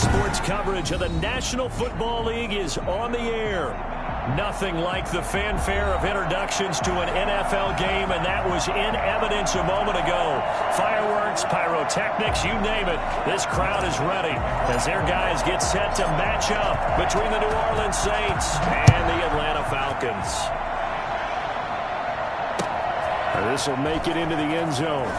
Sports coverage of the National Football League is on the air. Nothing like the fanfare of introductions to an NFL game, and that was in evidence a moment ago. Fireworks, pyrotechnics, you name it. This crowd is ready as their guys get set to match up between the New Orleans Saints and the Atlanta Falcons. This will make it into the end zone.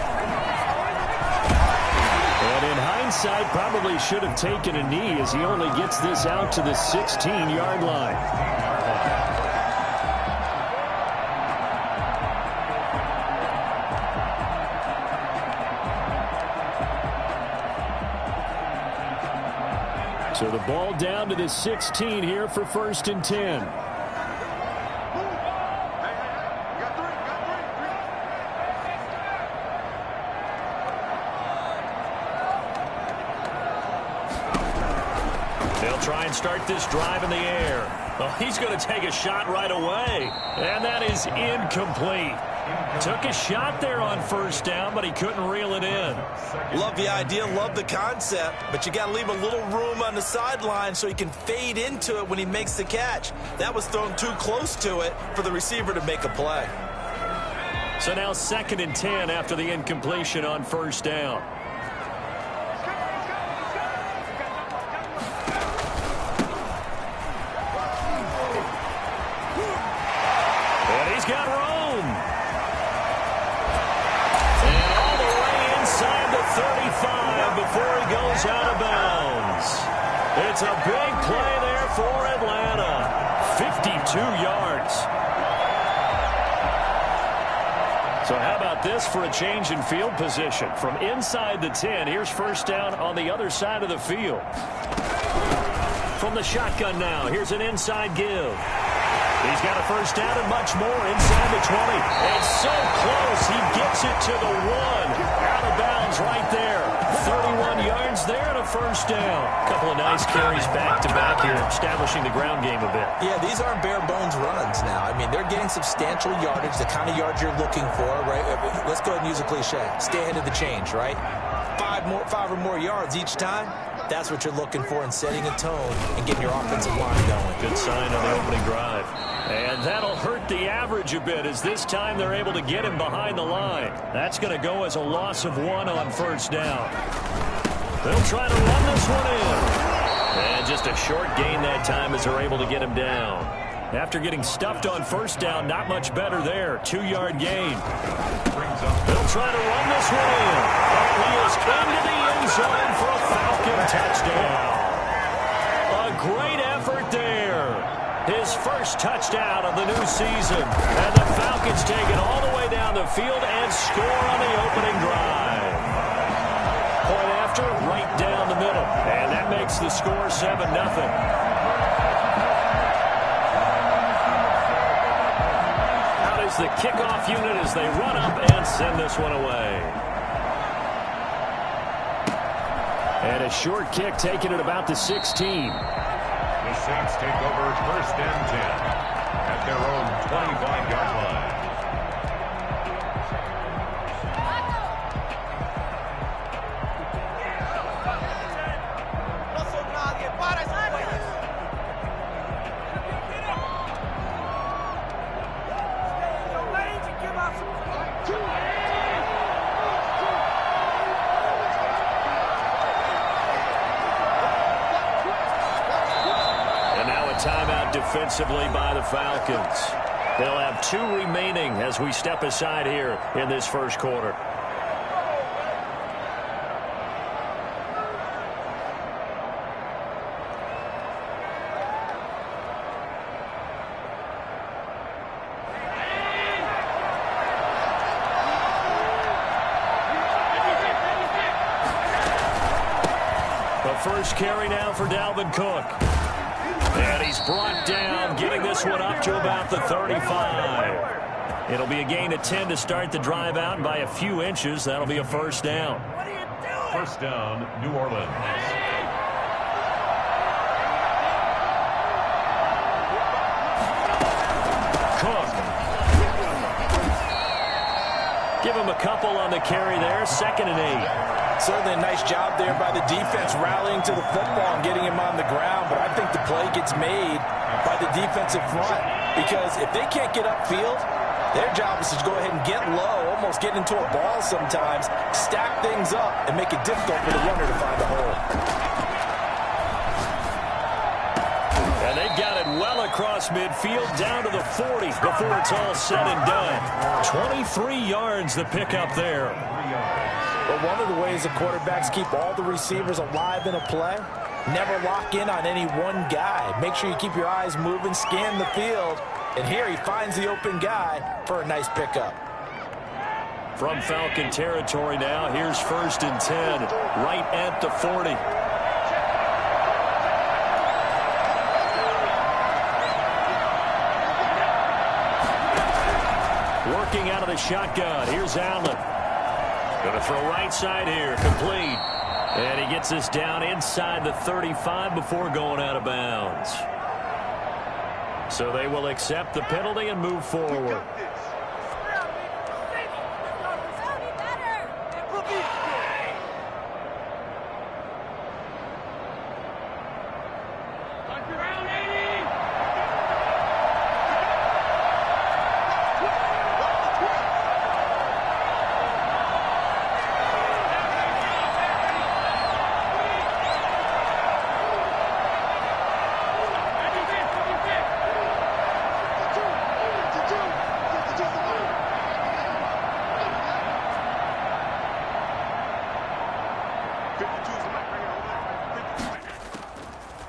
And in hindsight, probably should have taken a knee as he only gets this out to the 16-yard line. So the ball down to the 16 here for 1st and 10. They'll try and start this drive in the air. Oh, he's going to take a shot right away. And that is incomplete. Took a shot there on 1st down, but he couldn't reel it in. Love the idea, love the concept, but you got to leave a little room on the sideline so he can fade into it when he makes the catch. That was thrown too close to it for the receiver to make a play. So now 2nd and 10 after the incompletion on 1st down. And he's got room. And all the way inside the 35 before he goes out of bounds. It's a big play there for Atlanta. 52 yards. So how about this for a change in field position? From inside the 10, here's 1st down on the other side of the field. From the shotgun now, here's an inside give. He's got a 1st down and much more inside the 20. And so close, he gets it to the 1. Out of bounds right there. 31 yards there and a 1st down. A couple of nice carries back-to-back here, establishing the ground game a bit. Yeah, these aren't bare-bones runs now. I mean, they're getting substantial yardage, the kind of yards you're looking for, right? Let's go ahead and use a cliche. Stay ahead of the change, right? Five or more yards each time. That's what you're looking for in setting a tone and getting your offensive line going. Good sign on the opening drive. And that'll hurt the average a bit as this time they're able to get him behind the line. That's going to go as a loss of 1 on 1st down. They'll try to run this one in. And just a short gain that time as they're able to get him down. After getting stuffed on 1st down, not much better there. 2-yard gain. They'll try to run this one in. And he is into the end zone for a Falcon touchdown. A great effort there. His first touchdown of the new season. And the Falcons take it all the way down the field and score on the opening drive. Point after, right down the middle. And that makes the score 7-0. Out is the kickoff unit as they run up and send this one away. And a short kick taken at about the 16. The Saints take over 1st and 10 at their own 25-yard line. Timeout defensively by the Falcons. They'll have 2 remaining as we step aside here in this 1st quarter. The first carry now for Dalvin Cook. And he's brought down, getting this one up to about the 35. It'll be a gain of 10 to start the drive out, and by a few inches, that'll be a 1st down. 1st down, New Orleans. Cook. Give him a couple on the carry there, 2nd and 8. Certainly a nice job there by the defense rallying to the football and getting him on the ground, but I think the play gets made by the defensive front because if they can't get upfield, their job is to go ahead and get low, almost get into a ball sometimes, stack things up, and make it difficult for the runner to find a hole. And they've got it well across midfield, down to the 40 before it's all said and done. 23 yards the pickup there. But one of the ways the quarterbacks keep all the receivers alive in a play, never lock in on any one guy. Make sure you keep your eyes moving, scan the field, and here he finds the open guy for a nice pickup. From Falcon territory now, here's 1st and 10, right at the 40. Working out of the shotgun, here's Allen. Going to throw right side here, complete. And he gets this down inside the 35 before going out of bounds. So they will accept the penalty and move forward.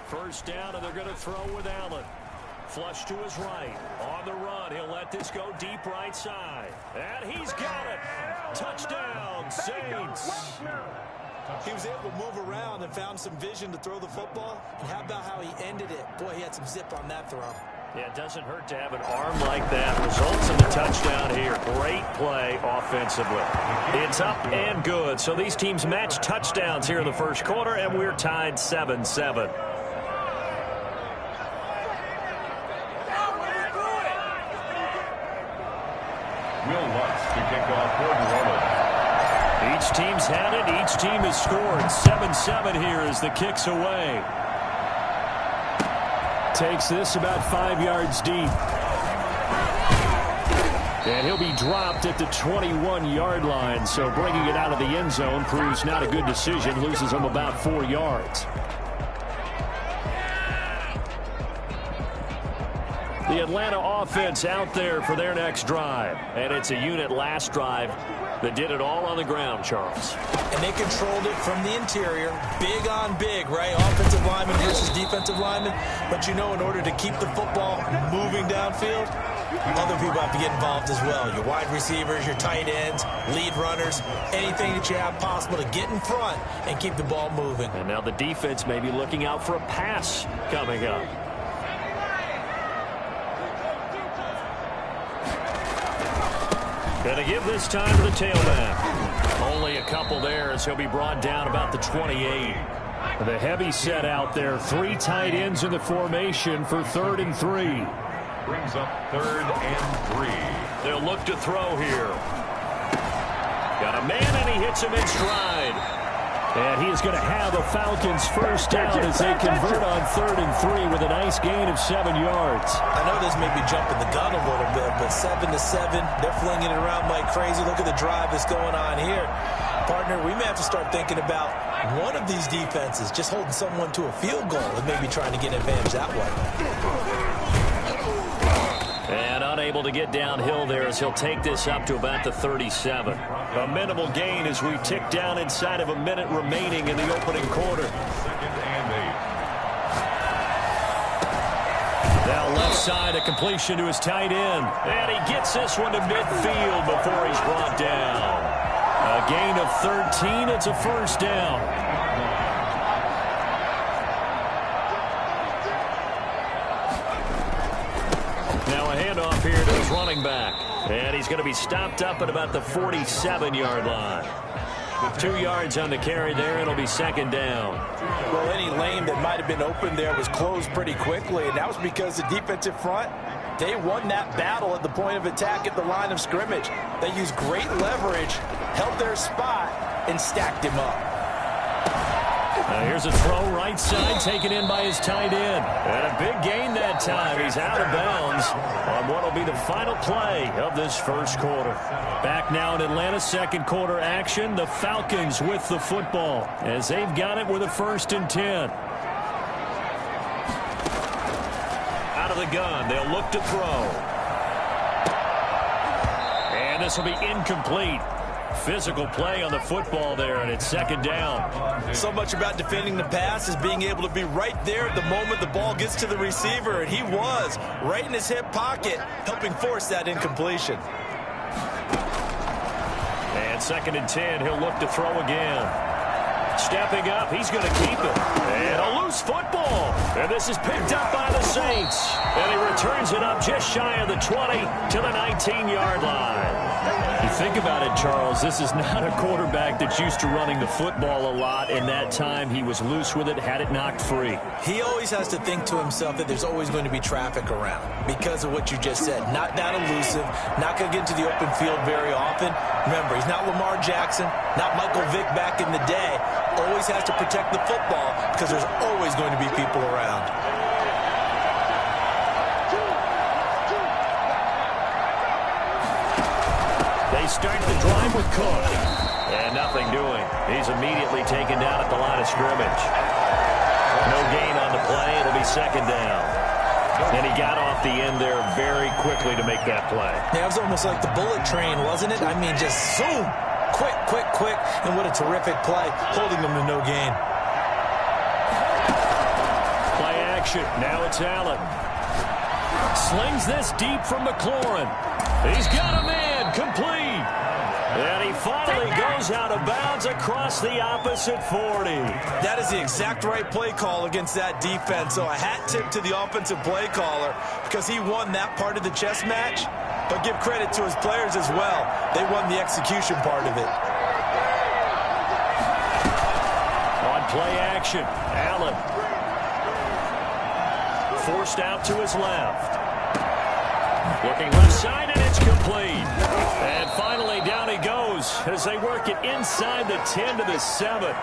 First down, and they're going to throw with Allen. Flush to his right. On the run, he'll let this go deep right side. And he's got it. Touchdown, Saints. He was able to move around and found some vision to throw the football. And how about how he ended it? Boy, he had some zip on that throw. Yeah, it doesn't hurt to have an arm like that. Results in the touchdown here. Great play offensively. It's up and good. So these teams match touchdowns here in the first quarter, and we're tied 7-7. Each team's had it. Each team has scored. 7-7 here as the kick's away. Takes this about 5 yards deep. And he'll be dropped at the 21-yard line. So bringing it out of the end zone proves not a good decision. Loses him about 4 yards. The Atlanta offense out there for their next drive. And it's a unit last drive that did it all on the ground, Charles. And they controlled it from the interior. Big on big, right? Offensive lineman versus defensive lineman. But you know, in order to keep the football moving downfield, other people have to get involved as well. Your wide receivers, your tight ends, lead runners, anything that you have possible to get in front and keep the ball moving. And now the defense may be looking out for a pass coming up. Going to give this time to the tailback. Only a couple there as he'll be brought down about the 28. The heavy set out there. 3 tight ends in the formation for 3rd and 3. Brings up 3rd and 3. They'll look to throw here. Got a man, and he hits him in stride. And he is going to have the Falcons first down as they convert on 3rd and 3 with a nice gain of 7 yards. I know this may be jumping the gun a little bit, but 7-7, they're flinging it around like crazy. Look at the drive that's going on here. Partner, we may have to start thinking about one of these defenses just holding someone to a field goal and maybe trying to get an advantage that way. And unable to get downhill there as he'll take this up to about the 37. A minimal gain as we tick down inside of a minute remaining in the opening quarter. 2nd and 8. Now left side, a completion to his tight end. And he gets this one to midfield before he's brought down. A gain of 13. It's a first down. Handoff here to his running back. And he's going to be stopped up at about the 47-yard line. 2 yards on the carry there. It'll be 2nd down. Well, any lane that might have been open there was closed pretty quickly, and that was because the defensive front, they won that battle at the point of attack at the line of scrimmage. They used great leverage, held their spot, and stacked him up. Here's a throw right side taken in by his tight end. And a big gain that time. He's out of bounds on what will be the final play of this first quarter. Back now in Atlanta's second quarter action. The Falcons with the football as they've got it with a 1st and 10. Out of the gun. They'll look to throw. And this will be incomplete. Physical play on the football there, and it's 2nd down. So much about defending the pass is being able to be right there at the moment the ball gets to the receiver, and he was right in his hip pocket, helping force that incompletion. And 2nd and 10, he'll look to throw again. Stepping up, he's going to keep it. And a loose football. And this is picked up by the Saints. And he returns it up just shy of the 20 to the 19-yard line. You think about it, Charles, this is not a quarterback that's used to running the football a lot. In that time, he was loose with it, had it knocked free. He always has to think to himself that there's always going to be traffic around because of what you just said. Not that elusive, not going to get into the open field very often. Remember, he's not Lamar Jackson, not Michael Vick back in the day. Always has to protect the football because there's always going to be people around. They start the drive with Cook. And nothing doing. He's immediately taken down at the line of scrimmage. No gain on the play. It'll be 2nd down. And he got off the end there very quickly to make that play. Yeah, it was almost like the bullet train, wasn't it? I mean, just zoom. Quick, quick, quick. And what a terrific play, holding them to no gain. Play action. Now it's Allen. Slings this deep from McLaurin. He's got a man complete. And he finally goes out of bounds across the opposite 40. That is the exact right play call against that defense. So a hat tip to the offensive play caller because he won that part of the chess match. But give credit to his players as well. They won the execution part of it. On play action, Allen. Forced out to his left. Looking left side, and it's complete. And finally, down he goes as they work it inside the 10 to the 7.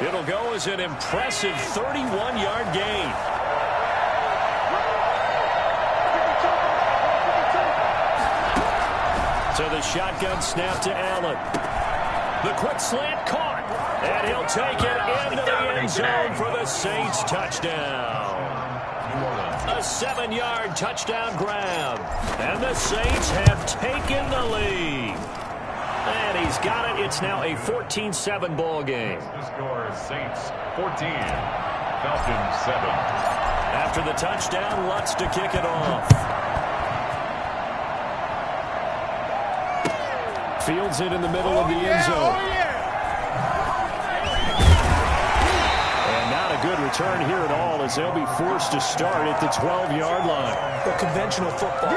It'll go as an impressive 31-yard gain. So the shotgun snap to Allen. The quick slant caught. And he'll take it into the end zone for the Saints touchdown. A 7-yard touchdown grab. And the Saints have taken the lead. And he's got it. It's now a 14-7 ball game. The score is Saints 14, Falcons 7. After the touchdown, Lutz to kick it off. Fields it in the middle of the end zone. And not a good return here at all as they'll be forced to start at the 12-yard line. Well, conventional football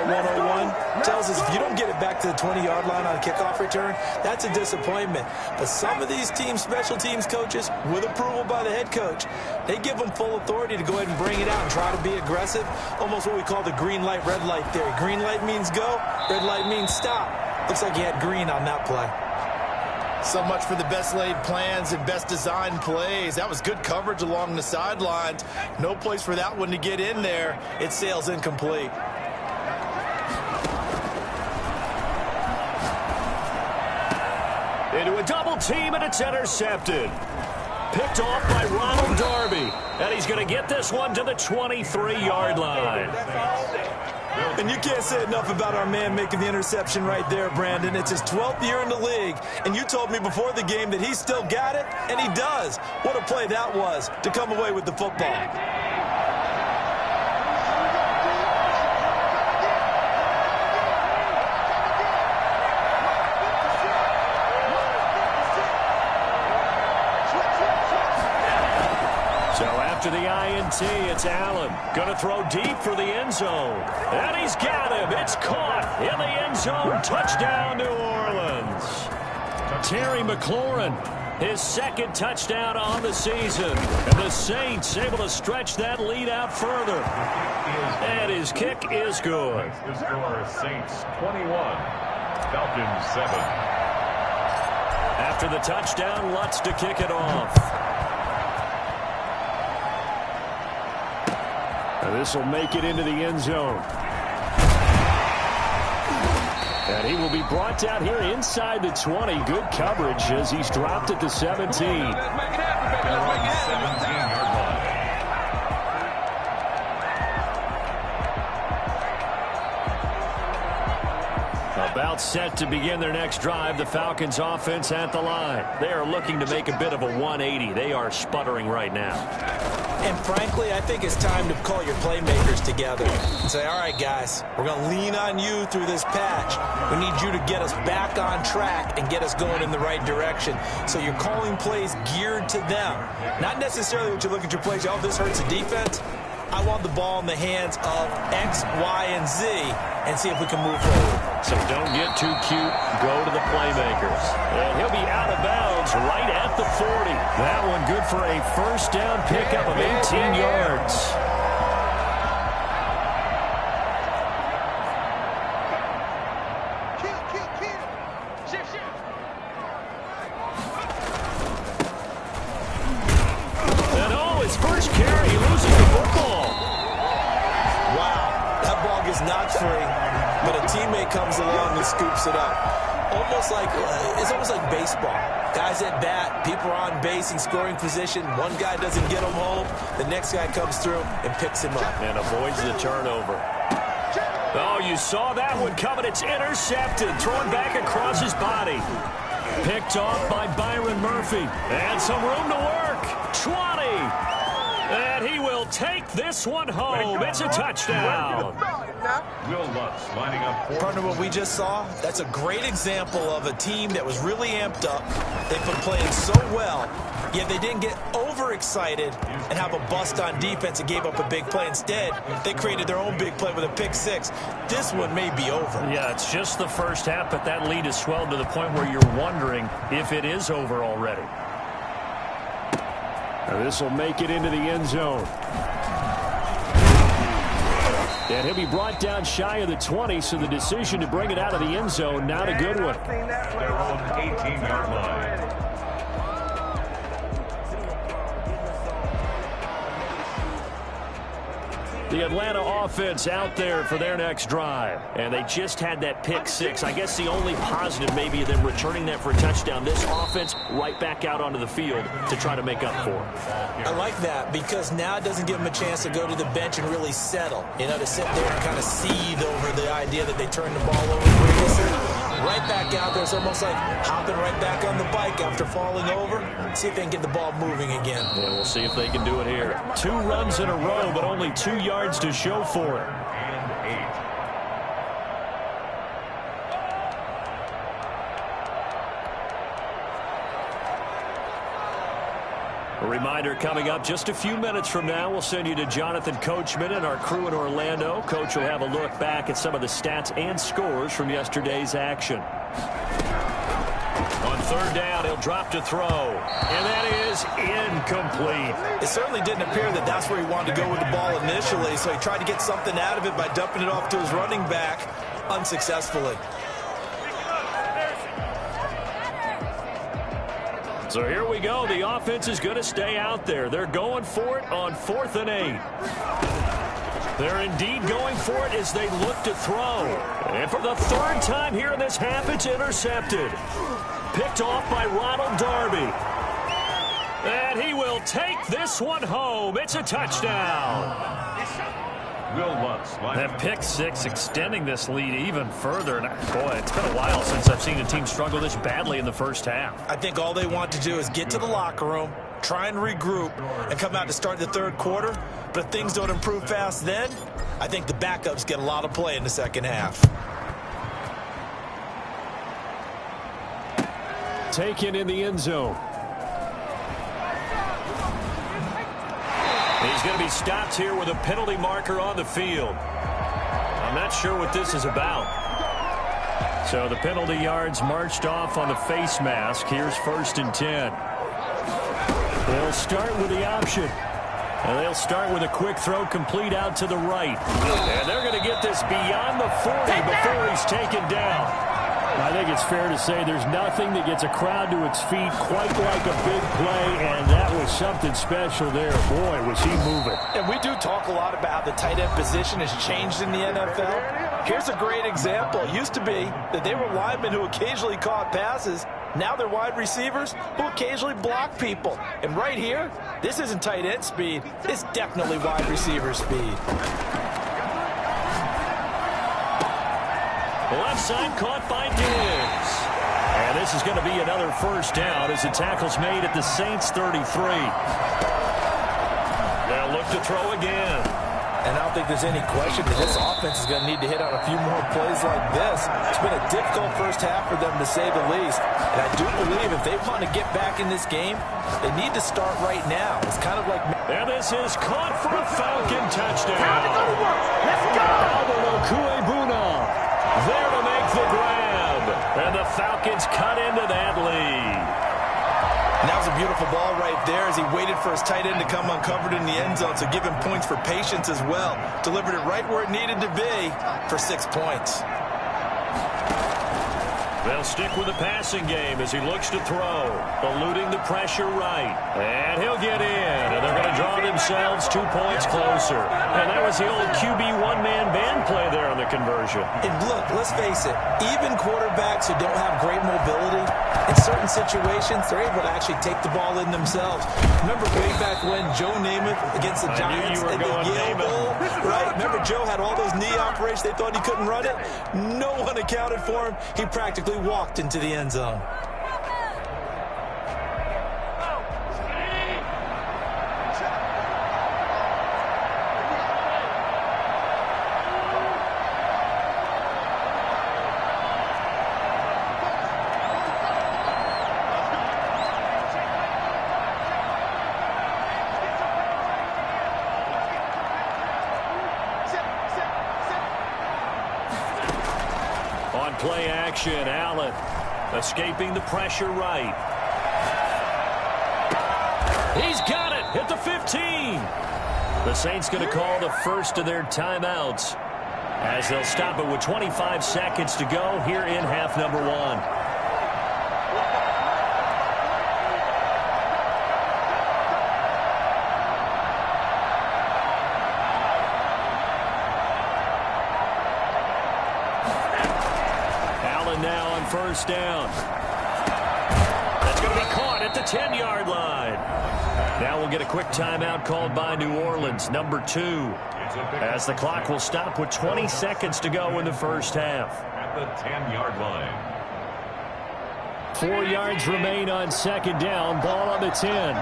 101 tells us if you don't get it back to the 20-yard line on a kickoff return, that's a disappointment. But some of these special teams coaches, with approval by the head coach, they give them full authority to go ahead and bring it out and try to be aggressive. Almost what we call the green light, red light theory. Green light means go, red light means stop. Looks like he had green on that play. So much for the best laid plans and best designed plays. That was good coverage along the sidelines. No place for that one to get in there. It sails incomplete. Into a double team, and it's intercepted. Picked off by Ronald Darby. And he's going to get this one to the 23-yard line. And you can't say enough about our man making the interception right there, Brandon. It's his 12th year in the league, and you told me before the game that he still got it, and he does. What a play that was to come away with the football. After the INT, it's Allen. Going to throw deep for the end zone. And he's got him. It's caught in the end zone. Touchdown, New Orleans. Terry McLaurin, his second touchdown on the season. And the Saints able to stretch that lead out further. And his kick is good. The score is Saints 21, Falcons 7. After the touchdown, Lutz to kick it off. And this will make it into the end zone. And he will be brought down here inside the 20. Good coverage as he's dropped at the 17. 17-yard line. About set to begin their next drive, the Falcons offense at the line. They are looking to make a bit of a 180. They are sputtering right now. And frankly, I think it's time to call your playmakers together and say, all right, guys, we're going to lean on you through this patch. We need you to get us back on track and get us going in the right direction. So you're calling plays geared to them. Not necessarily when you look at your plays, oh, this hurts the defense. I want the ball in the hands of X, Y, and Z and see if we can move forward. So don't get too cute. Go to the playmakers. And he'll be out of bounds right at the 40. That one good for a first down pickup of 18 yards. And oh, his first carry, he loses the football. Wow, that ball gets knocked free, but a teammate comes along and scoops it up. It's almost like baseball. Guys at bat, people are on base in scoring position. One guy doesn't get him home. The next guy comes through and picks him up. And avoids the turnover. Oh, you saw that one coming. It's intercepted. Thrown back across his body. Picked off by Byron Murphy. And some room to work. 20. And he will take this one home. It's a touchdown. Will Lutz lining up for... Partner, what we just saw, that's a great example of a team that was really amped up. They've been playing so well, yet they didn't get overexcited and have a bust on defense and gave up a big play. Instead, they created their own big play with a pick six. This one may be over. Yeah, it's just the first half, but that lead has swelled to the point where you're wondering if it is over already. Now this will make it into the end zone. And he'll be brought down shy of the 20, so the decision to bring it out of the end zone, not a good one. Their own 18-yard line. The Atlanta offense out there for their next drive. And they just had that pick six. I guess the only positive maybe them returning that for a touchdown. This offense right back out onto the field to try to make up for it. I like that because now it doesn't give them a chance to go to the bench and really settle. You know, to sit there and kind of seethe over the idea that they turned the ball over previously. Right back out there. It's almost like hopping right back on the bike after falling over. See if they can get the ball moving again. Yeah, we'll see if they can do it here. 2 runs in a row, but only 2 yards to show for it. And 8. A reminder coming up just a few minutes from now, we'll send you to Jonathan Coachman and our crew in Orlando. Coach will have a look back at some of the stats and scores from yesterday's action. On third down, he'll drop to throw. And that is incomplete. It certainly didn't appear that that's where he wanted to go with the ball initially, so he tried to get something out of it by dumping it off to his running back unsuccessfully. So here we go. The offense is going to stay out there. They're going for it on 4th and 8. They're indeed going for it as they look to throw. And for the 3rd time here in this half, it's intercepted. Picked off by Ronald Darby. And he will take this one home. It's a touchdown. Will Lutz lining That up. pick six extending this lead even further. And boy, it's been a while since I've seen a team struggle this badly in the first half. I think all they want to do is get to the locker room, try and regroup, and come out to start the 3rd quarter. But if things don't improve fast then, I think the backups get a lot of play in the 2nd half. Taken in the end zone. He's going to be stopped here with a penalty marker on the field. I'm not sure what this is about. So the penalty yards marched off on the face mask. Here's 1st and 10. They'll start with the option. And they'll start with a quick throw complete out to the right. And they're going to get this beyond the 40 before he's taken down. I think it's fair to say there's nothing that gets a crowd to its feet quite like a big play, and that was something special there. Boy, was he moving. And we do talk a lot about how the tight end position has changed in the NFL. Here's a great example. It used to be that they were linemen who occasionally caught passes. Now they're wide receivers who occasionally block people. And right here, this isn't tight end speed. It's definitely wide receiver speed. Left side caught by Diggs. And this is going to be another first down as the tackle's made at the Saints 33. They'll look to throw again. And I don't think there's any question that this offense is going to need to hit on a few more plays like this. It's been a difficult first half for them, to say the least. And I do believe if they want to get back in this game, they need to start right now. It's kind of like... And this is caught for a Falcon touchdown. Time to go to work. Let's go! There to make the grab. And the Falcons cut into that lead. And that was a beautiful ball right there as he waited for his tight end to come uncovered in the end zone, so give him points for patience as well. Delivered it right where it needed to be for 6 points. They'll stick with the passing game as he looks to throw, eluding the pressure right. And he'll get in, and they're going to draw themselves 2 points closer. And that was the old QB one-man band play there on the conversion. And look, let's face it, even quarterbacks who don't have great mobility, in certain situations, they're able to actually take the ball in themselves. Remember way back when Joe Namath against the Giants at the Yale Bowl, right? Remember Joe had all those knee operations, they thought he couldn't run it? No one accounted for him. He practically walked into the end zone. On play action, Allen escaping the pressure right. He's got it at the 15. The Saints going to call the first of their timeouts as they'll stop it with 25 seconds to go here in half number 1. First down. That's going to be caught at the 10-yard line. Now we'll get a quick timeout called by New Orleans, number 2, as the clock will stop with 20 seconds to go in the first half. At the 10-yard line. 4 yards remain on second down. Ball on the 10.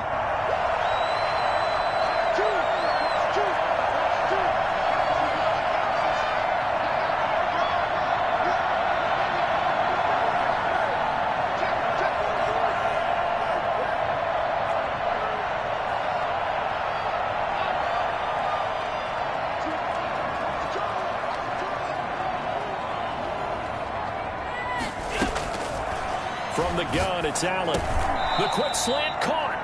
From the gun, it's Allen. The quick slant caught.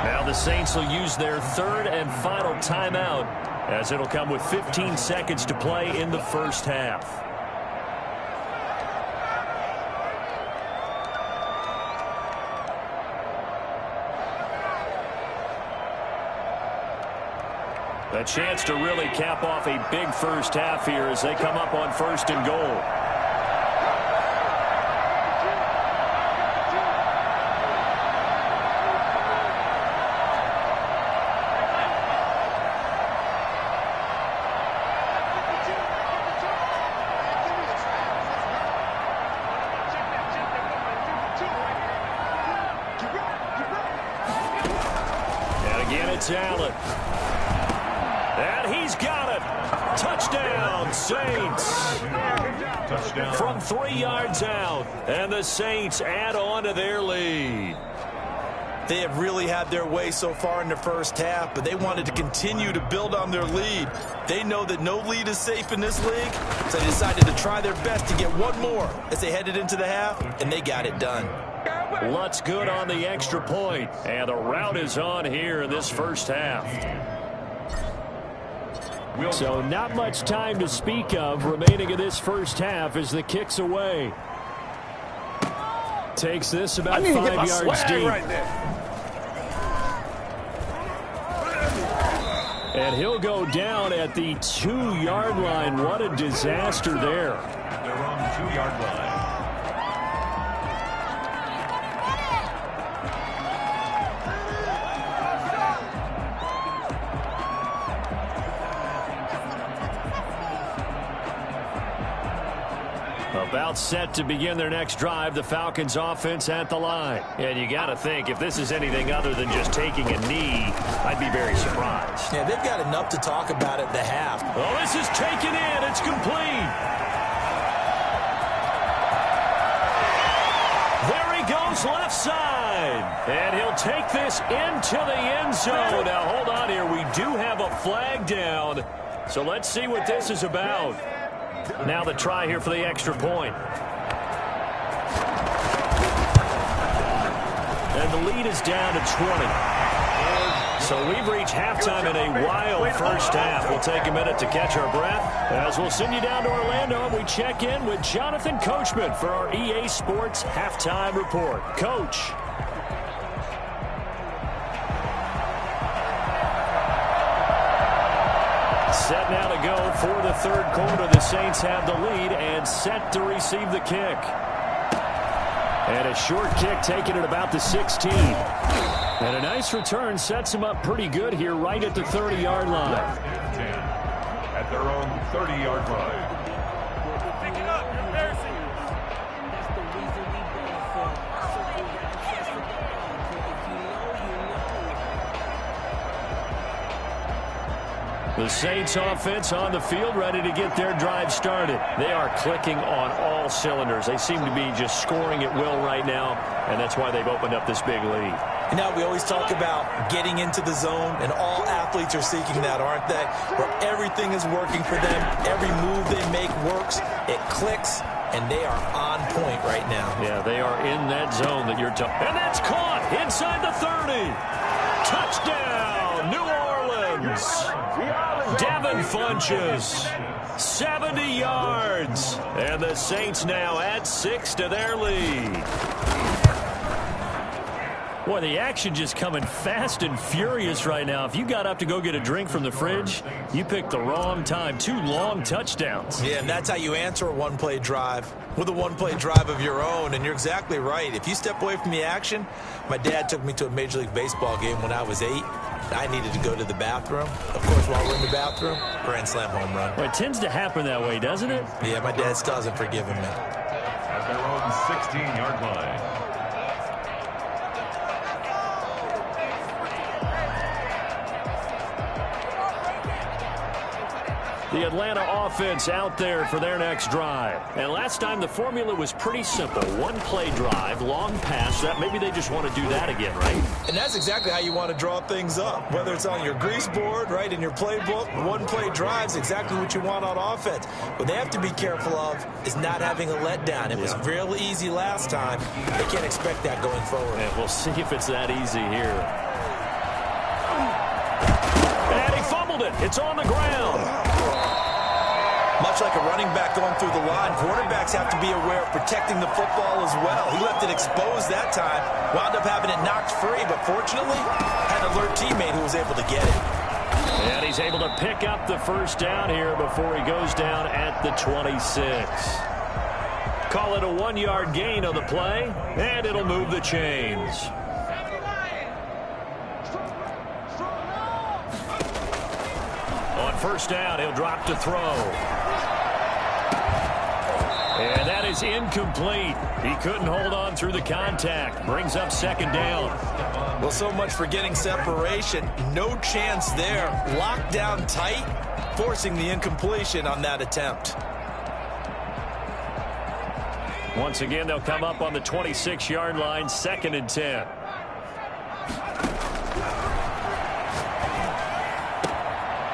Now the Saints will use their third and final timeout as it'll come with 15 seconds to play in the first half. A chance to really cap off a big first half here as they come up on first and goal. It's Allen. And he's got it. Touchdown, Saints. Touchdown. From 3 yards out. And the Saints add on to their lead. They have really had their way so far in the first half, but they wanted to continue to build on their lead. They know that no lead is safe in this league, so they decided to try their best to get one more as they headed into the half, and they got it done. Lutz good on the extra point, and the route is on here in this first half. So not much time to speak of remaining in this first half as the kick's away. Takes this about 5 yards deep. Right there. And he'll go down at the 2-yard line. What a disaster there. At their own 2-yard line. About set to begin their next drive, the Falcons offense at the line. And you got to think, if this is anything other than just taking a knee, I'd be very surprised. Yeah, they've got enough to talk about at the half. Oh, this is taken in. It's complete. There he goes, left side. And he'll take this into the end zone. Now, hold on here. We do have a flag down. So let's see what this is about. Now the try here for the extra point. And the lead is down to 20. So we've reached halftime in a wild first half. We'll take a minute to catch our breath as we'll send you down to Orlando and we check in with Jonathan Coachman for our EA Sports Halftime Report. Coach. Set now to go for the third quarter. The Saints have the lead and set to receive the kick. And a short kick taken at about the 16. And a nice return sets them up pretty good here right at the 30-yard line. At their own 30-yard line. Pick it up. You're embarrassing. The Saints offense on the field ready to get their drive started. They are clicking on all cylinders. They seem to be just scoring at will right now, and that's why they've opened up this big lead. You know, we always talk about getting into the zone, and all athletes are seeking that, aren't they? Where everything is working for them. Every move they make works. It clicks, and they are on point right now. Yeah, they are in that zone that you're talking. And that's caught inside the 30. Touchdown, New Orleans. Devin Funches, 70 yards. And the Saints now add 6 to their lead. Boy, the action just coming fast and furious right now. If you got up to go get a drink from the fridge, you picked the wrong time. 2 long touchdowns. Yeah, and that's how you answer a one-play drive, with a one-play drive of your own. And you're exactly right. If you step away from the action, my dad took me to a Major League Baseball game when I was 8. I needed to go to the bathroom. Of course, while we're in the bathroom, grand slam home run. Well, it tends to happen that way, doesn't it? Yeah, my dad still hasn't forgiven me. At their own 16-yard line. The Atlanta offense out there for their next drive. And last time the formula was pretty simple. One-play drive, long pass. That maybe they just want to do that again, right? And that's exactly how you want to draw things up. Whether it's on your grease board, right, in your playbook, one-play drive's exactly what you want on offense. What they have to be careful of is not having a letdown. It was real easy last time. They can't expect that going forward. And we'll see if it's that easy here. And he fumbled it. It's on the ground. Much like a running back going through the line, quarterbacks have to be aware of protecting the football as well. He left it exposed that time, wound up having it knocked free, but fortunately had an alert teammate who was able to get it. And he's able to pick up the first down here before he goes down at the 26. Call it a 1-yard gain on the play, and it'll move the chains. On first down, he'll drop to throw. And that is incomplete. He couldn't hold on through the contact. Brings up second down. Well, so much for getting separation. No chance there. Locked down tight, forcing the incompletion on that attempt. Once again, they'll come up on the 26-yard line, 2nd and 10.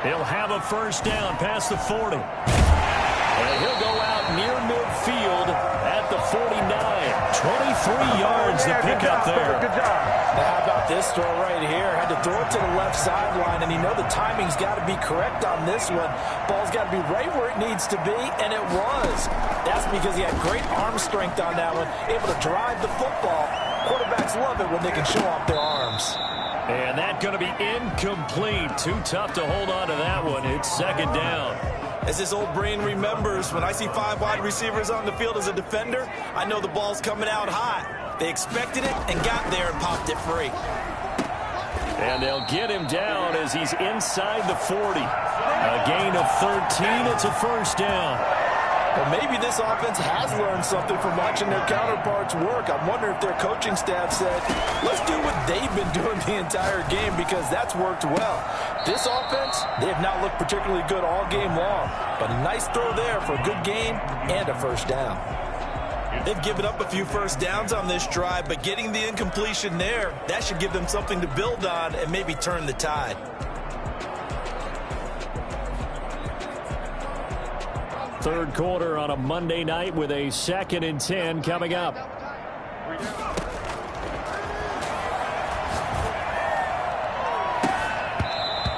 He'll have a first down past the 40. And he'll go out near midfield at the 49. 23 yards to pick up there. Good job. Now, how about this throw right here? Had to throw it to the left sideline, and you know the timing's got to be correct on this one. Ball's got to be right where it needs to be, and it was. That's because he had great arm strength on that one, able to drive the football. Quarterbacks love it when they can show off their arms. And that's going to be incomplete. Too tough to hold on to that one. It's second down. As this old brain remembers, when I see 5 wide receivers on the field as a defender, I know the ball's coming out hot. They expected it and got there and popped it free. And they'll get him down as he's inside the 40. A gain of 13. It's a first down. Well, maybe this offense has learned something from watching their counterparts work. I'm wondering if their coaching staff said, let's do what they've been doing the entire game, because that's worked well. This offense, they have not looked particularly good all game long, but a nice throw there for a good gain and a first down. They've given up a few first downs on this drive, but getting the incompletion there, that should give them something to build on and maybe turn the tide. Third quarter on a Monday night with a 2nd and 10 coming up.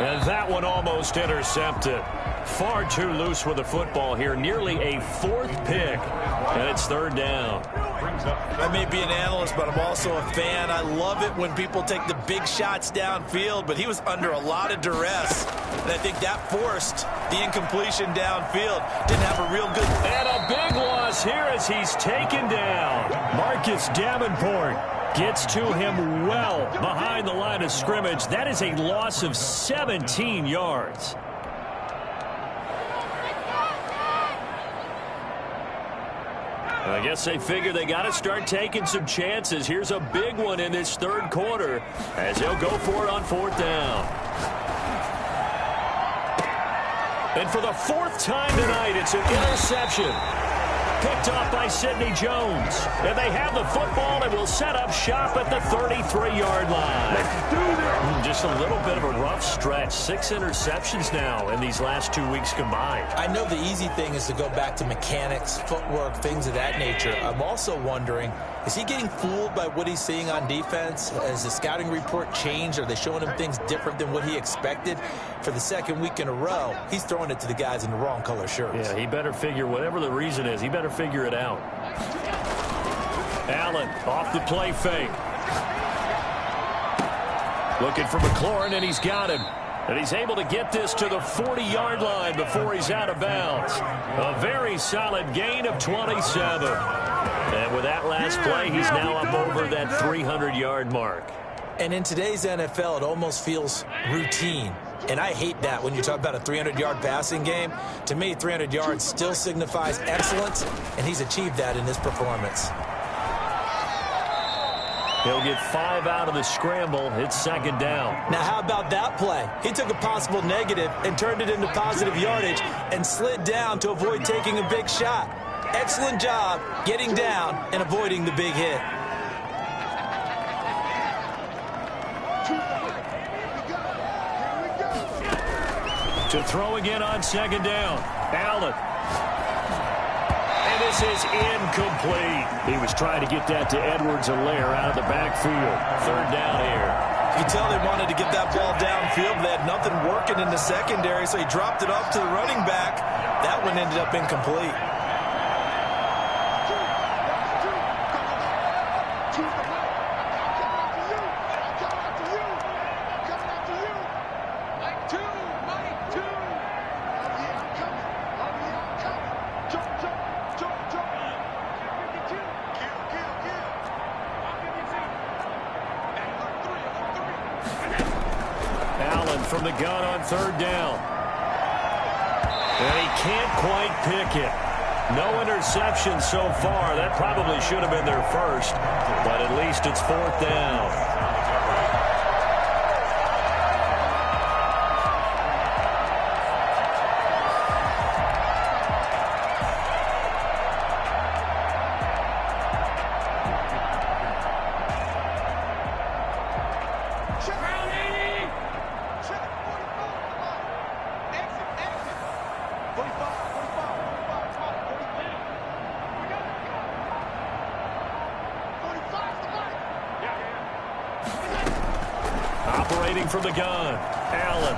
And that one almost intercepted. Far too loose with the football here. Nearly a 4th pick. And it's third down. I may be an analyst, but I'm also a fan. I love it when people take the big shots downfield, but he was under a lot of duress. And I think that forced the incompletion downfield. Didn't have a real good... And a big loss here as he's taken down. Marcus Davenport gets to him well behind the line of scrimmage. That is a loss of 17 yards. I guess they figure they got to start taking some chances. Here's a big one in this third quarter as they'll go for it on 4th down. And for the 4th time tonight, it's an interception. Picked off by Sidney Jones. And they have the football and will set up shop at the 33-yard line. Just a little bit of a rough stretch. 6 interceptions now in these last 2 weeks combined. I know the easy thing is to go back to mechanics, footwork, things of that nature. I'm also wondering, is he getting fooled by what he's seeing on defense? Has the scouting report changed? Are they showing him things different than what he expected? For the 2nd week in a row, he's throwing it to the guys in the wrong color shirts. Yeah, he better figure, whatever the reason is, he better figure it out. Allen off the play fake. Looking for McLaurin, and he's got him. And he's able to get this to the 40-yard line before he's out of bounds. A very solid gain of 27. And with that last play, he's now up over that 300-yard mark. And in today's NFL, it almost feels routine. And I hate that when you talk about a 300-yard passing game. To me, 300 yards still signifies excellence, and he's achieved that in this performance. He'll get 5 out of the scramble. It's second down. Now, how about that play? He took a possible negative and turned it into positive yardage and slid down to avoid taking a big shot. Excellent job getting down and avoiding the big hit. To throw again on second down. Allen. And this is incomplete. He was trying to get that to Edwards-Helaire out of the backfield. Third down here. You can tell they wanted to get that ball downfield. They had nothing working in the secondary, so he dropped it off to the running back. That one ended up incomplete. From the gun on third down. And he can't quite pick it. No interception so far. That probably should have been their first, but at least it's 4th down. throwing from the gun. Allen.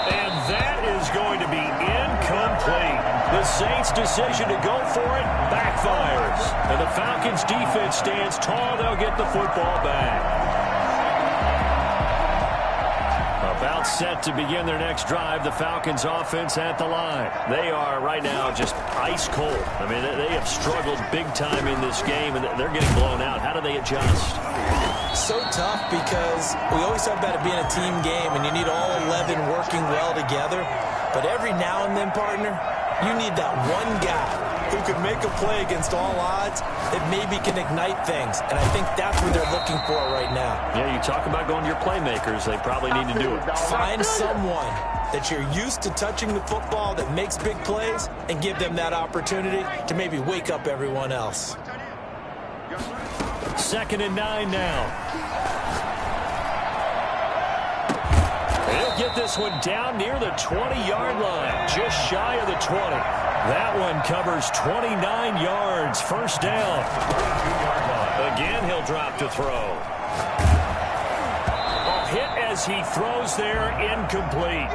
And that is going to be incomplete. The Saints' decision to go for it backfires. And the Falcons' defense stands tall. They'll get the football back. About set to begin their next drive, the Falcons offense at the line. They are right now just ice cold. I mean, they have struggled big time in this game, and they're getting blown out. How do they adjust? So tough because we always talk about it being a team game, and you need all 11 working well together. But every now and then, partner, you need that one guy who can make a play against all odds that maybe can ignite things. And I think that's what they're looking for right now. Yeah, you talk about going to your playmakers. They probably need to do it. Find someone that you're used to touching the football that makes big plays and give them that opportunity to maybe wake up everyone else. 2nd and 9 now. He'll get this one down near the 20-yard line, just shy of the 20. That one covers 29 yards. First down. Again, he'll drop to throw. A hit as he throws there, incomplete.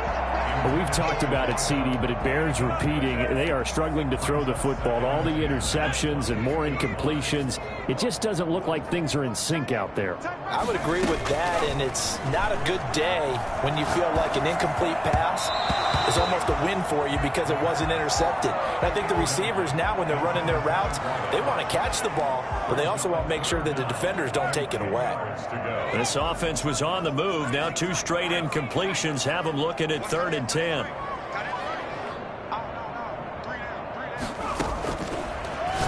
Well, we've talked about it, CD, but it bears repeating. They are struggling to throw the football. All the interceptions and more incompletions. It just doesn't look like things are in sync out there. I would agree with that, and it's not a good day when you feel like an incomplete pass is almost a win for you because it wasn't intercepted. And I think the receivers now, when they're running their routes, they want to catch the ball, but they also want to make sure that the defenders don't take it away. This offense was on the move. Now 2 straight incompletions have them looking at 3rd and 10.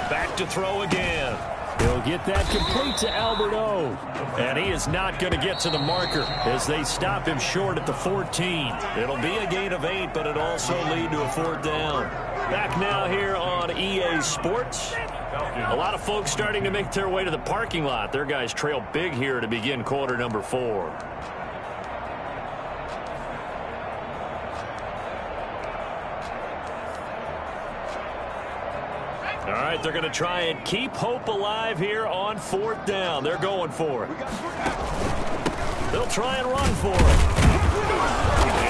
Back to throw again. He'll get that complete to Alberto. And he is not going to get to the marker as they stop him short at the 14. It'll be a gain of 8, but it'll also lead to a 4th down. Back now here on EA Sports. A lot of folks starting to make their way to the parking lot. Their guys trail big here to begin quarter number 4. All right, they're going to try and keep hope alive here on 4th down. They're going for it. They'll try and run for it.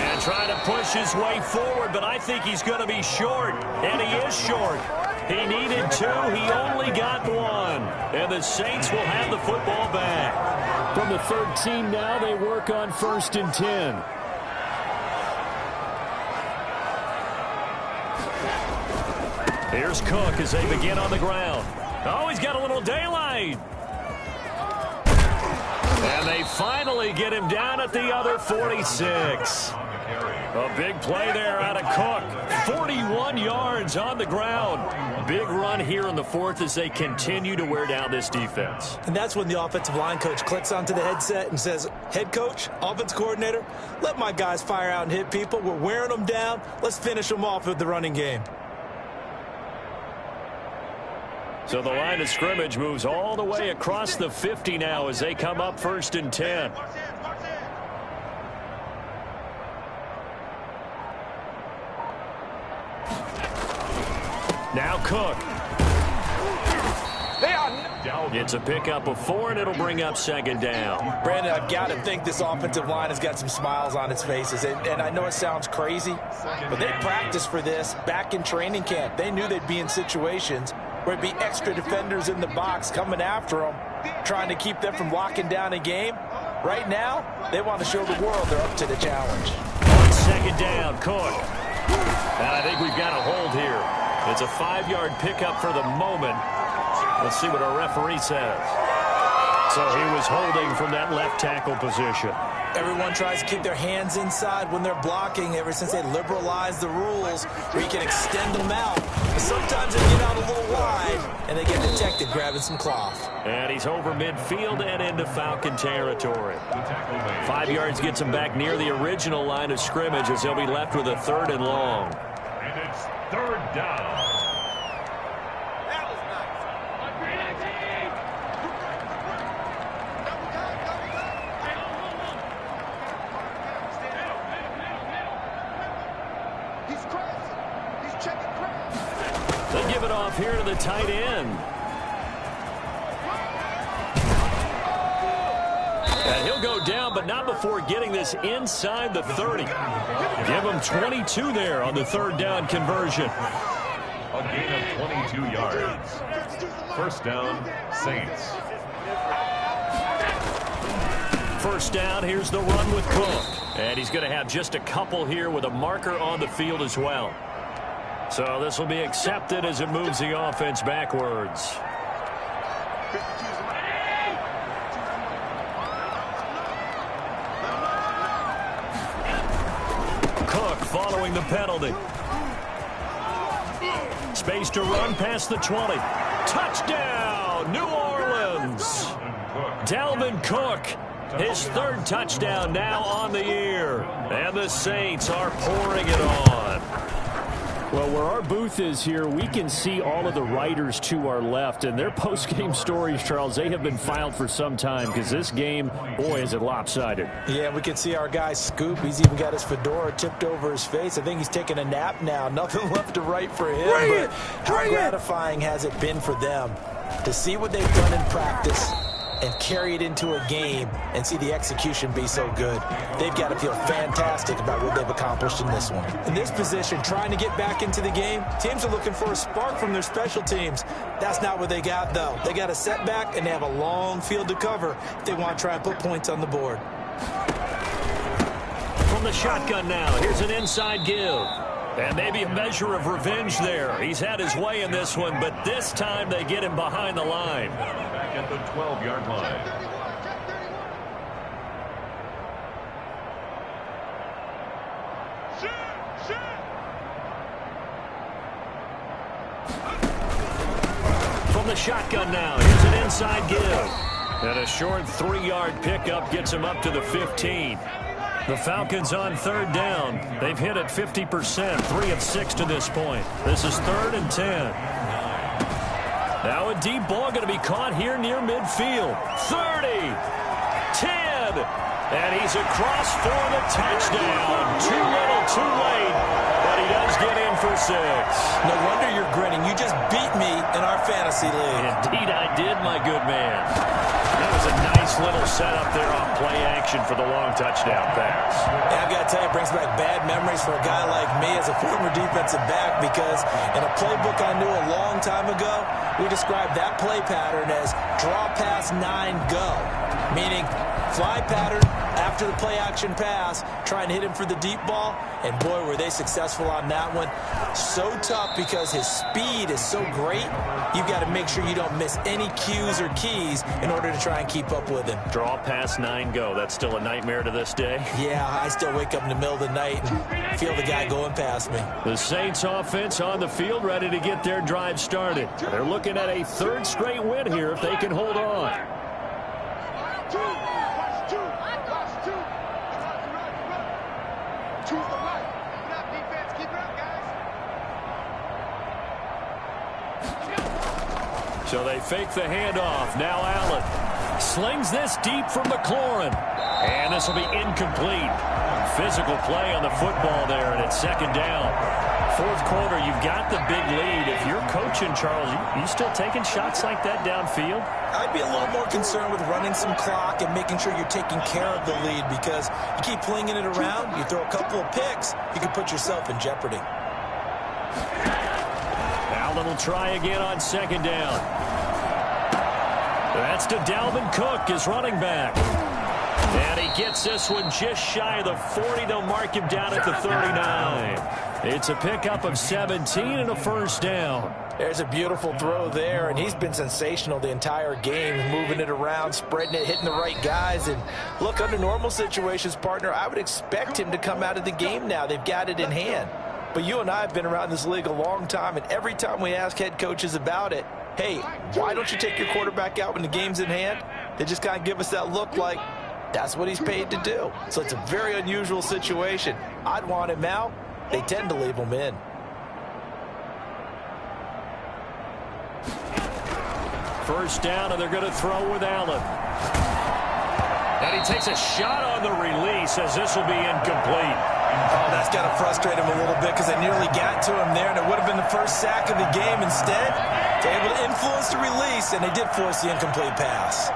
And try to push his way forward, but I think he's going to be short. And he is short. He needed 2. He only got 1. And the Saints will have the football back. From the 13 now, they work on 1st and 10. Here's Cook as they begin on the ground. Oh, he's got a little daylight. And they finally get him down at the other 46. A big play there out of Cook. 41 yards on the ground. Big run here in the 4th as they continue to wear down this defense. And that's when the offensive line coach clicks onto the headset and says, head coach, offense coordinator, let my guys fire out and hit people. We're wearing them down. Let's finish them off with the running game. So the line of scrimmage moves all the way across the 50 now as they come up 1st and 10. Now Cook. It's a pickup of 4, and it'll bring up 2nd down. Brandon, I've got to think this offensive line has got some smiles on its faces. And I know it sounds crazy, but they practiced for this back in training camp. They knew they'd be in situations where it'd be extra defenders in the box coming after them, trying to keep them from locking down a game. Right now, they want to show the world they're up to the challenge. On 2nd down, Cook. And I think we've got a hold here. It's a 5-yard pickup for the moment. Let's see what our referee says. So he was holding from that left tackle position. Everyone tries to keep their hands inside when they're blocking ever since they liberalized the rules where you can extend them out. But sometimes they get out a little wide and they get detected grabbing some cloth. And he's over midfield and into Falcon territory. 5 yards gets him back near the original line of scrimmage as they'll be left with a 3rd and long. And it's 3rd down. They give it off here to the tight end. And he'll go but not before getting this inside the 30. Give them 22 there on the third down conversion. A gain of 22 yards. First down, Saints. First down, here's the run with Cook. And he's going to have just a couple here with a marker on the field as well. So this will be accepted as it moves the offense backwards. Cook following the penalty. Space to run past the 20. Touchdown, New Orleans. Dalvin Cook, his third touchdown now on the year. And the Saints are pouring it on. Well, where our booth is here, we can see all of the writers to our left. And their post-game stories, Charles, they have been filed for some time because this game, boy, is it lopsided. Yeah, we can see our guy Scoop. He's even got his fedora tipped over his face. I think he's taking a nap now. Nothing left to write for him. But how gratifying has it been for them to see what they've done in practice and carry it into a game and see the execution be so good. They've got to feel fantastic about what they've accomplished in this one. In this position, trying to get back into the game, teams are looking for a spark from their special teams. That's not what they got, though. They got a setback, and they have a long field to cover if they want to try and put points on the board. From the shotgun now, here's an inside give. And maybe a measure of revenge there. He's had his way in this one, but this time they get him behind the line. Back at the 12-yard line. From the shotgun now, here's an inside give. And a short 3-yard pickup gets him up to the 15. The Falcons on third down. They've hit it 50%, 3 of 6 to this point. This is 3rd and 10. Now a deep ball going to be caught here near midfield. 30, 10, and he's across for the touchdown. Too little, too late, but he does get in for 6. No wonder you're grinning. You just beat me in our fantasy league. Indeed I did, my good man. That was a nice little setup there on play action for the long touchdown pass. Yeah, I've got to tell you, it brings back bad memories for a guy like me as a former defensive back, because in a playbook I knew a long time ago, we described that play pattern as draw pass 9 go, meaning fly pattern after the play action pass, try and hit him for the deep ball, and boy, were they successful on that one. So tough because his speed is so great, you've got to make sure you don't miss any cues or keys in order to try and keep up with him. Draw pass 9 go. That's still a nightmare to this day. Yeah, I still wake up in the middle of the night and feel the guy going past me. The Saints offense on the field ready to get their drive started. They're looking at a 3rd straight win here if they can hold on. So they fake the handoff. Now Allen slings this deep from McLaurin. And this will be incomplete. Physical play on the football there, and it's 2nd down. 4th quarter, you've got the big lead. If you're coaching, Charles, you still taking shots like that downfield? I'd be a little more concerned with running some clock and making sure you're taking care of the lead, because you keep flinging it around, you throw a couple of picks, you can put yourself in jeopardy. Allen will try again on 2nd down. That's to Dalvin Cook, his running back. And he gets this one just shy of the 40. They'll mark him down at the 39. It's a pickup of 17 and a 1st down. There's a beautiful throw there, and he's been sensational the entire game, moving it around, spreading it, hitting the right guys. And look, under normal situations, partner, I would expect him to come out of the game now. They've got it in hand. But you and I have been around this league a long time, and every time we ask head coaches about it, hey, why don't you take your quarterback out when the game's in hand? They just kind of give us that look like that's what he's paid to do. So it's a very unusual situation. I'd want him out. They tend to leave him in. First down, and they're going to throw with Allen. And he takes a shot on the release as this will be incomplete. Oh, that's got to frustrate him a little bit, because they nearly got to him there, and it would have been the first sack of the game. Instead, they're able to influence the release, and they did force the incomplete pass.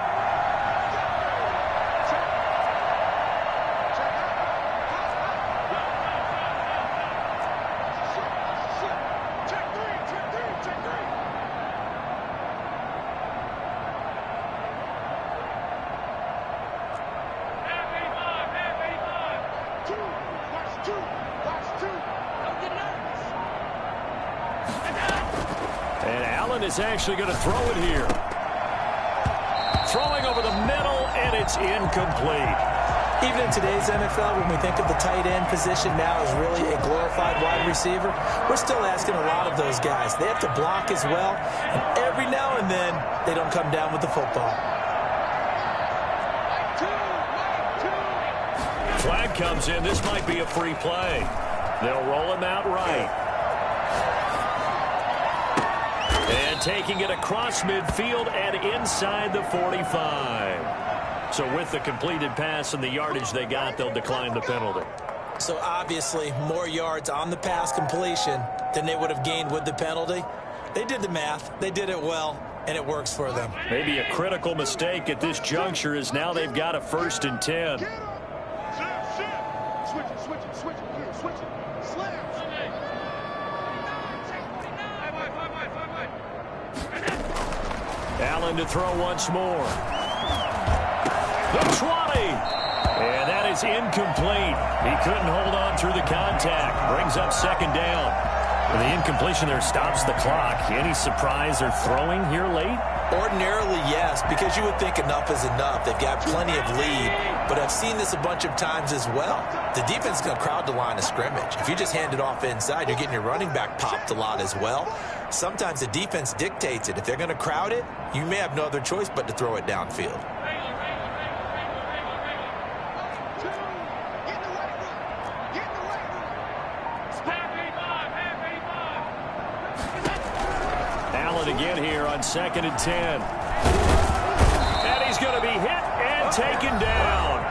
And Allen is actually going to throw it here. Throwing over the middle, and it's incomplete. Even in today's NFL, when we think of the tight end position now as really a glorified wide receiver, we're still asking a lot of those guys. They have to block as well, and every now and then, they don't come down with the football. Flag comes in. This might be a free play. They'll roll him out right. And taking it across midfield and inside the 45. So with the completed pass and the yardage they got, they'll decline the penalty. So obviously, more yards on the pass completion than they would have gained with the penalty. They did the math. They did it well, and it works for them. Maybe a critical mistake at this juncture is now they've got a 1st and 10. Allen to throw once more. The 20. And that is incomplete. He couldn't hold on through the contact. Brings up 2nd down. And the incompletion there stops the clock. Any surprise they're throwing here late? Ordinarily, yes, because you would think enough is enough. They've got plenty of lead, but I've seen this a bunch of times as well. The defense is going to crowd the line of scrimmage. If you just hand it off inside, you're getting your running back popped a lot as well. Sometimes the defense dictates it. If they're going to crowd it, you may have no other choice but to throw it downfield. Again here on 2nd and 10. And he's going to be hit and taken down.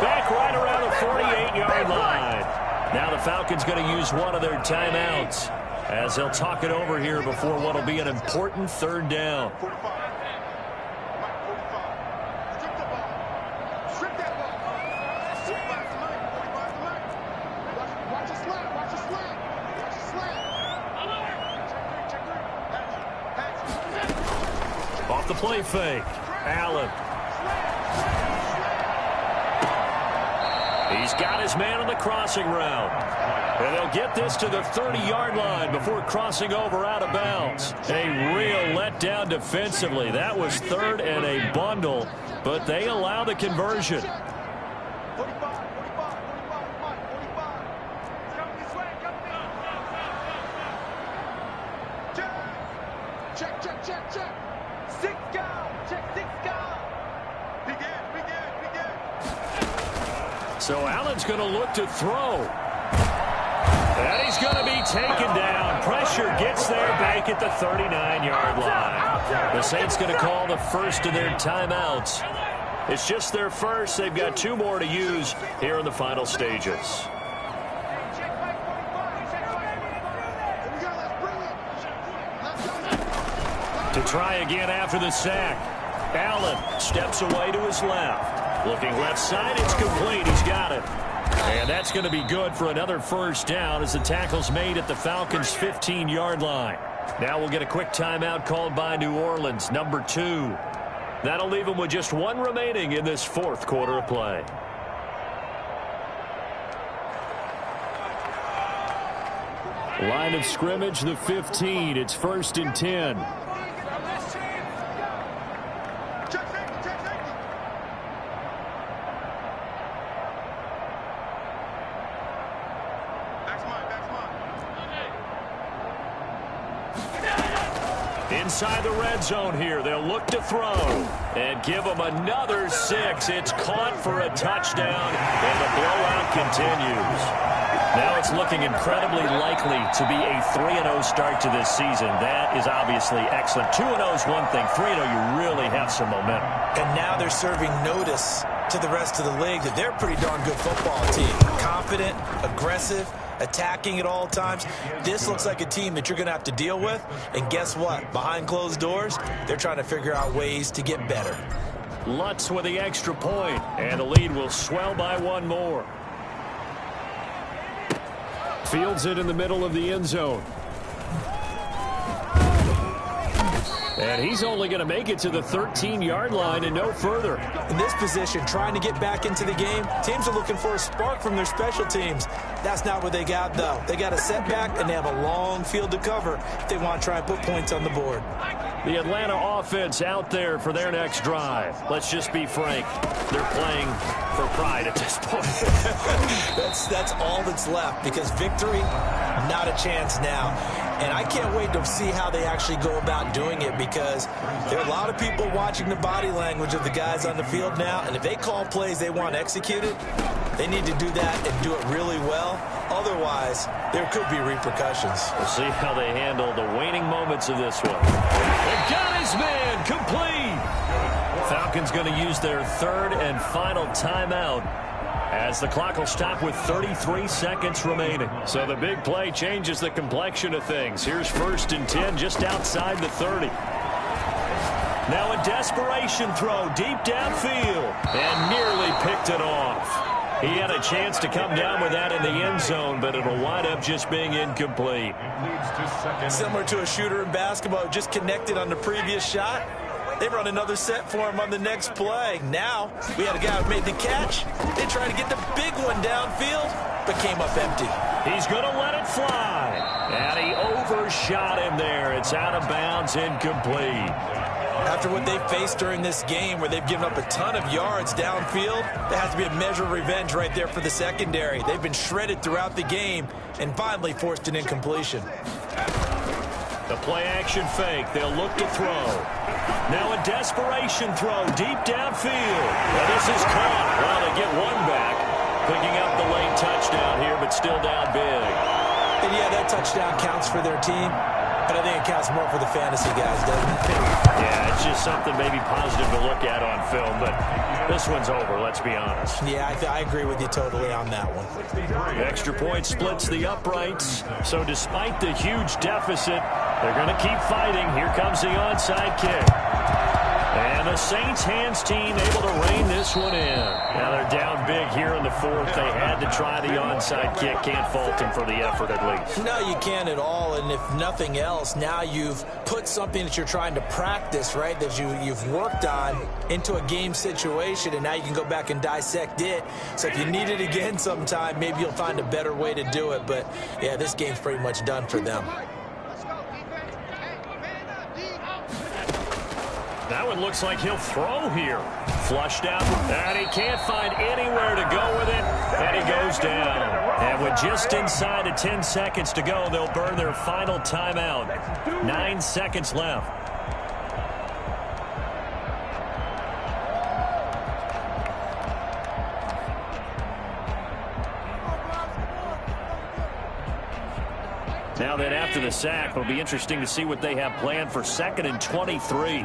Back right around the 48-yard line. Now the Falcons going to use one of their timeouts as they'll talk it over here before what will be an important 3rd down. Off the play fake. Allen. He's got his man on the crossing route. And they'll get this to the 30-yard line before crossing over out of bounds. A real letdown defensively. That was 3rd and a bundle, but they allow the conversion. So Allen's going to look to throw. And he's going to be taken down. Pressure gets there back at the 39-yard line. The Saints going to call the first of their timeouts. It's just their first. They've got 2 more to use here in the final stages. To try again after the sack. Allen steps away to his left. Looking left side, it's complete. He's got it. And that's going to be good for another 1st down as the tackle's made at the Falcons' 15-yard line. Now we'll get a quick timeout called by New Orleans, number 2. That'll leave them with just 1 remaining in this 4th quarter of play. Line of scrimmage, the 15. It's 1st and 10. Inside the red zone here. They'll look to throw and give them another 6. It's caught for a touchdown, and the blowout continues. Now it's looking incredibly likely to be a 3-0 start to this season. That is obviously excellent. 2-0 is one thing. 3-0, you really have some momentum. And now they're serving notice to the rest of the league that they're a pretty darn good football team. Confident, aggressive, attacking at all times. This looks like a team that you're going to have to deal with. And guess what? Behind closed doors, they're trying to figure out ways to get better. Lutz with the extra point, and the lead will swell by 1 more. Fields it in the middle of the end zone. And he's only going to make it to the 13-yard line and no further. In this position, trying to get back into the game, teams are looking for a spark from their special teams. That's not what they got, though. They got a setback, and they have a long field to cover if they want to try and put points on the board. The Atlanta offense out there for their next drive. Let's just be frank. They're playing for pride at this point. That's all that's left, because victory, not a chance now. And I can't wait to see how they actually go about doing it, because there are a lot of people watching the body language of the guys on the field now, and if they call plays they want executed, they need to do that and do it really well. Otherwise, there could be repercussions. We'll see how they handle the waning moments of this one. They've got his man complete. Falcons going to use their third and final timeout, as the clock will stop with 33 seconds remaining. So the big play changes the complexion of things. Here's 1st and 10 just outside the 30. Now a desperation throw deep downfield, and nearly picked it off. He had a chance to come down with that in the end zone, but it'll wind up just being incomplete. Similar to a shooter in basketball, just connected on the previous shot. They run another set for him on the next play. Now, we had a guy who made the catch. They tried to get the big one downfield, but came up empty. He's going to let it fly. And he overshot him there. It's out of bounds, incomplete. After what they faced during this game, where they've given up a ton of yards downfield, there has to be a measure of revenge right there for the secondary. They've been shredded throughout the game and finally forced an incompletion. The play-action fake. They'll look to throw. Now a desperation throw deep downfield. Well, this is caught. Well, they get one back. Picking up the late touchdown here, but still down big. And yeah, that touchdown counts for their team, but I think it counts more for the fantasy guys, doesn't it? Yeah, it's just something maybe positive to look at on film, but this one's over, let's be honest. Yeah, I agree with you totally on that one. The extra point splits the uprights, so despite the huge deficit, they're going to keep fighting. Here comes the onside kick. And the Saints hands team able to rein this one in. Now they're down big here in the 4th. They had to try the onside kick. Can't fault them for the effort at least. No, you can't at all. And if nothing else, now you've put something that you're trying to practice, right, that you've worked on into a game situation, and now you can go back and dissect it. So if you need it again sometime, maybe you'll find a better way to do it. But, yeah, this game's pretty much done for them. That one looks like he'll throw here. Flushed out, and he can't find anywhere to go with it, and he goes down. And with just inside of 10 seconds to go, they'll burn their final timeout. 9 seconds left. Now then, after the sack, it'll be interesting to see what they have planned for 2nd and 23.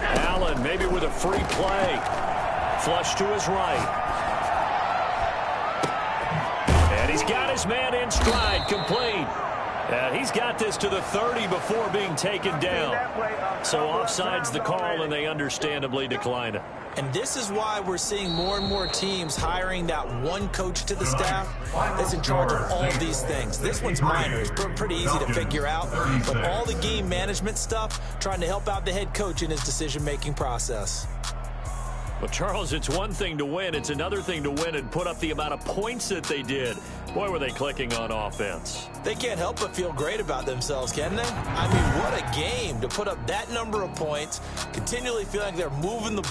Allen maybe with a free play. Flush to his right. And he's got his man in stride, complete. And he's got this to the 30 before being taken down. So offside's the call, and they understandably decline it. And this is why we're seeing more and more teams hiring that one coach to the staff that's in charge of all of these things. This one's minor. It's pretty easy to figure out. But all the game management stuff, trying to help out the head coach in his decision-making process. Well, Charles, it's one thing to win. It's another thing to win and put up the amount of points that they did. Boy, were they clicking on offense. They can't help but feel great about themselves, can they? I mean, what a game to put up that number of points, continually feel like they're moving the ball.